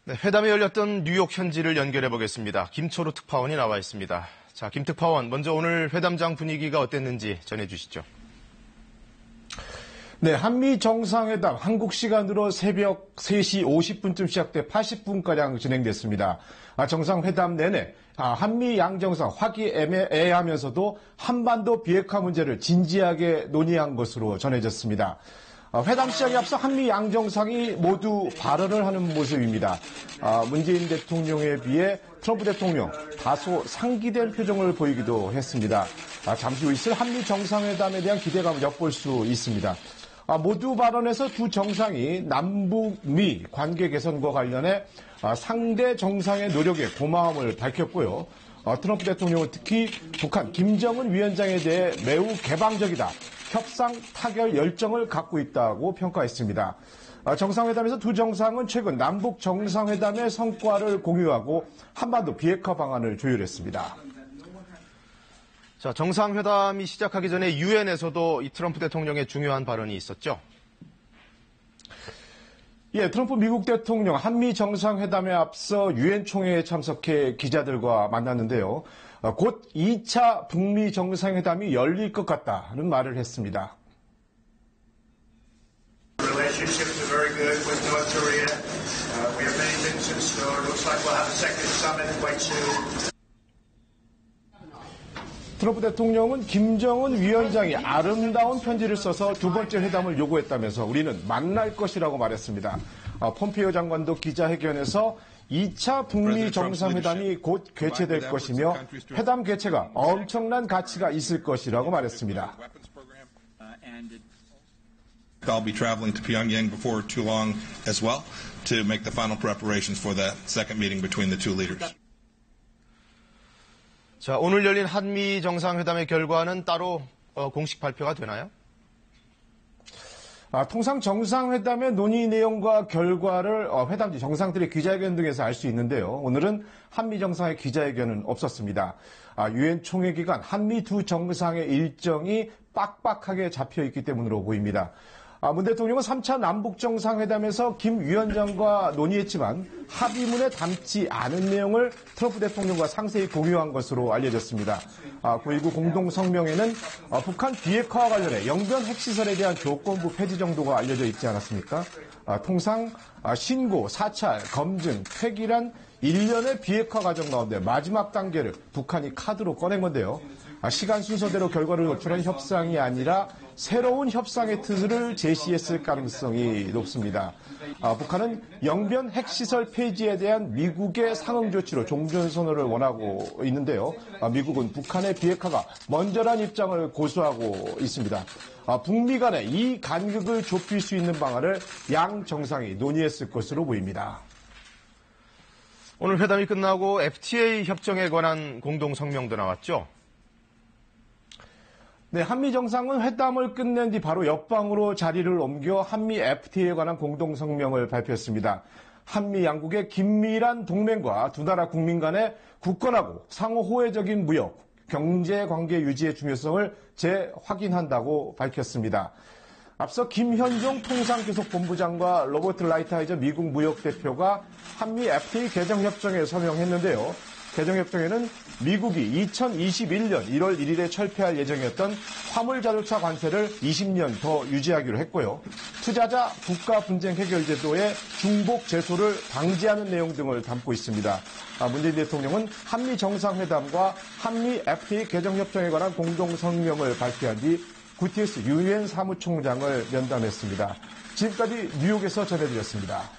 네, 회담이 열렸던 뉴욕 현지를 연결해 보겠습니다. 김초루 특파원이 나와 있습니다. 자, 김 특파원, 먼저 오늘 회담장 분위기가 어땠는지 전해주시죠. 네, 한미 정상회담 한국 시간으로 새벽 3시 50분쯤 시작돼 80분가량 진행됐습니다. 정상회담 내내 한미 양정상 화기애애하면서도 한반도 비핵화 문제를 진지하게 논의한 것으로 전해졌습니다. 회담 시작에 앞서 한미 양정상이 모두 발언을 하는 모습입니다. 문재인 대통령에 비해 트럼프 대통령 다소 상기된 표정을 보이기도 했습니다. 잠시 후 있을 한미 정상회담에 대한 기대감을 엿볼 수 있습니다. 모두 발언에서 두 정상이 남북미 관계 개선과 관련해 상대 정상의 노력에 고마움을 밝혔고요. 트럼프 대통령은 특히 북한 김정은 위원장에 대해 매우 개방적이다. 협상 타결 열정을 갖고 있다고 평가했습니다. 정상회담에서 두 정상은 최근 남북 정상회담의 성과를 공유하고 한반도 비핵화 방안을 조율했습니다. 자, 정상회담이 시작하기 전에 유엔에서도 이 트럼프 대통령의 중요한 발언이 있었죠? 예, 트럼프 미국 대통령 한미 정상회담에 앞서 유엔 총회에 참석해 기자들과 만났는데요. 곧 2차 북미 정상회담이 열릴 것 같다는 말을 했습니다. Relationships are very good with North Korea. We have many things in store. It looks like we'll have a second summit quite soon. 트럼프 대통령은 김정은 위원장이 아름다운 편지를 써서 두 번째 회담을 요구했다면서 우리는 만날 것이라고 말했습니다. 폼페이오 장관도 기자회견에서 2차 북미 정상회담이 곧 개최될 것이며 회담 개최가 엄청난 가치가 있을 것이라고 말했습니다. I'll be traveling to Pyongyang before too long as well to make the final preparations for that second meeting between the two leaders. 자, 오늘 열린 한미 정상회담의 결과는 따로 공식 발표가 되나요? 통상 정상회담의 논의 내용과 결과를 회담지 정상들의 기자회견 등에서 알 수 있는데요. 오늘은 한미 정상의 기자회견은 없었습니다. 유엔 총회 기간 한미 두 정상의 일정이 빡빡하게 잡혀 있기 때문으로 보입니다. 문 대통령은 3차 남북정상회담에서 김 위원장과 논의했지만 합의문에 담지 않은 내용을 트럼프 대통령과 상세히 공유한 것으로 알려졌습니다. 9.19 공동성명에는 북한 비핵화와 관련해 영변 핵시설에 대한 조건부 폐지 정도가 알려져 있지 않았습니까? 통상 신고, 사찰, 검증, 폐기란 일련의 비핵화 과정 가운데 마지막 단계를 북한이 카드로 꺼낸 건데요. 시간 순서대로 결과를 도출한 협상이 아니라 새로운 협상의 틀을 제시했을 가능성이 높습니다. 북한은 영변 핵시설 폐지에 대한 미국의 상응 조치로 종전선언을 원하고 있는데요. 미국은 북한의 비핵화가 먼저란 입장을 고수하고 있습니다. 북미 간의 이 간극을 좁힐 수 있는 방안을 양 정상이 논의했을 것으로 보입니다. 오늘 회담이 끝나고 FTA 협정에 관한 공동성명도 나왔죠? 네, 한미 정상은 회담을 끝낸 뒤 바로 옆방으로 자리를 옮겨 한미 FTA에 관한 공동성명을 발표했습니다. 한미 양국의 긴밀한 동맹과 두 나라 국민 간의 굳건하고 상호 호혜적인 무역, 경제 관계 유지의 중요성을 재확인한다고 밝혔습니다. 앞서 김현종 통상교섭본부장과 로버트 라이트하이저 미국 무역대표가 한미 FTA 개정협정에 서명했는데요. 개정협정에는 미국이 2021년 1월 1일에 철폐할 예정이었던 화물자동차 관세를 20년 더 유지하기로 했고요. 투자자 국가 분쟁 해결 제도의 중복 제소를 방지하는 내용 등을 담고 있습니다. 문재인 대통령은 한미 정상회담과 한미 FTA 개정협정에 관한 공동성명을 발표한 뒤 구테레스 유엔 사무총장을 면담했습니다. 지금까지 뉴욕에서 전해드렸습니다.